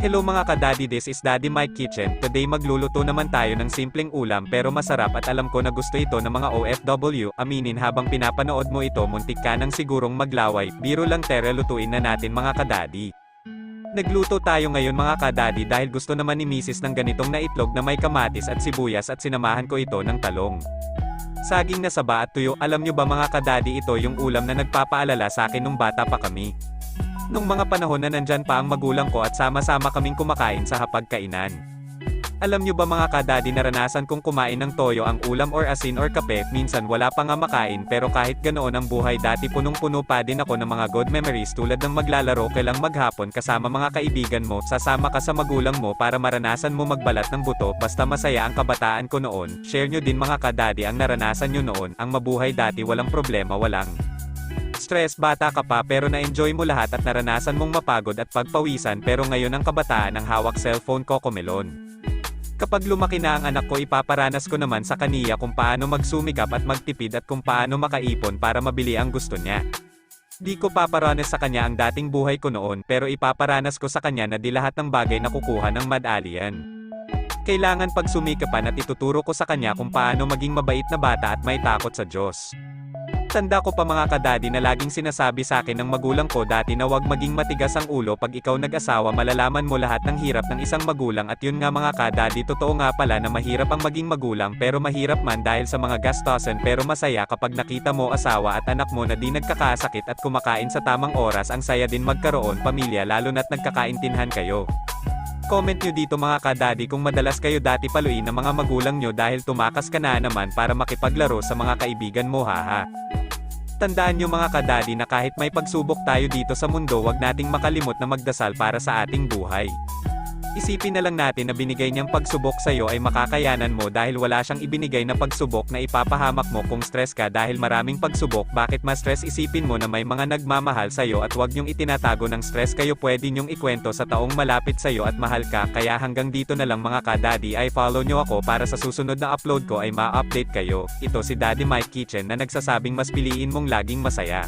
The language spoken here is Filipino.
Hello mga ka-daddy, this is Daddy Mike Kitchen. Today magluluto naman tayo ng simpleng ulam pero masarap at alam ko na gusto ito ng mga OFW. Aminin habang pinapanood mo ito muntik ka nang sigurong maglaway. Biro lang tere, lutuin na natin mga ka-daddy. Nagluto tayo ngayon mga ka-daddy dahil gusto naman ni Mrs. ng ganitong na itlog na may kamatis at sibuyas at sinamahan ko ito ng talong. Saging na saba at tuyo. Alam nyo ba mga ka-daddy, ito yung ulam na nagpapaalala sa akin nung bata pa kami. Nung mga panahon na nandyan pa ang magulang ko at sama-sama kaming kumakain sa hapagkainan. Alam nyo ba mga ka-daddy, naranasan kong kumain ng toyo ang ulam or asin or kape, minsan wala pa nga makain pero kahit ganoon ang buhay dati punong-puno pa din ako ng mga good memories tulad ng maglalaro kailang maghapon kasama mga kaibigan mo, sasama ka sa magulang mo para maranasan mo magbalat ng buto, basta masaya ang kabataan ko noon. Share nyo din mga ka-daddy ang naranasan nyo noon, ang mabuhay dati walang problema, walang stress, bata ka pa pero na-enjoy mo lahat at naranasan mong mapagod at pagpawisan pero ngayon ang kabataan ang hawak cellphone kokomelon. Kapag lumaki na ang anak ko, ipaparanas ko naman sa kaniya kung paano magsumikap at magtipid at kung paano makaipon para mabili ang gusto niya. Di ko paparanas sa kanya ang dating buhay ko noon pero ipaparanas ko sa kanya na di lahat ng bagay nakukuha ng mad-alian. Kailangan pagsumikapan at ituturo ko sa kanya kung paano maging mabait na bata at may takot sa Diyos. Tanda ko pa mga ka-daddy na laging sinasabi sa akin ng magulang ko dati na wag maging matigas ang ulo pag ikaw nag-asawa, malalaman mo lahat ng hirap ng isang magulang at yun nga mga ka-daddy, totoo nga pala na mahirap ang maging magulang pero mahirap man dahil sa mga gastusin pero masaya kapag nakita mo asawa at anak mo na di nagkakasakit at kumakain sa tamang oras, ang saya din magkaroon pamilya lalo na't nagkakaintindihan kayo. Comment nyo dito mga ka-daddy kung madalas kayo dati paluin ng mga magulang nyo dahil tumakas ka na naman para makipaglaro sa mga kaibigan mo, haha. Tandaan nyo mga ka-daddy na kahit may pagsubok tayo dito sa mundo, wag nating makalimot na magdasal para sa ating buhay. Isipin na lang natin na binigay niyang pagsubok sa'yo ay makakayanan mo dahil wala siyang ibinigay na pagsubok na ipapahamak mo kung stress ka dahil maraming pagsubok. Bakit ma-stress? Isipin mo na may mga nagmamahal sa'yo at wag niyong itinatago ng stress kayo, pwede niyong ikwento sa taong malapit sa'yo at mahal ka. Kaya hanggang dito na lang mga ka-daddy, ay follow nyo ako para sa susunod na upload ko ay ma-update kayo. Ito si Daddy Mike Kitchen na nagsasabing mas piliin mong laging masaya.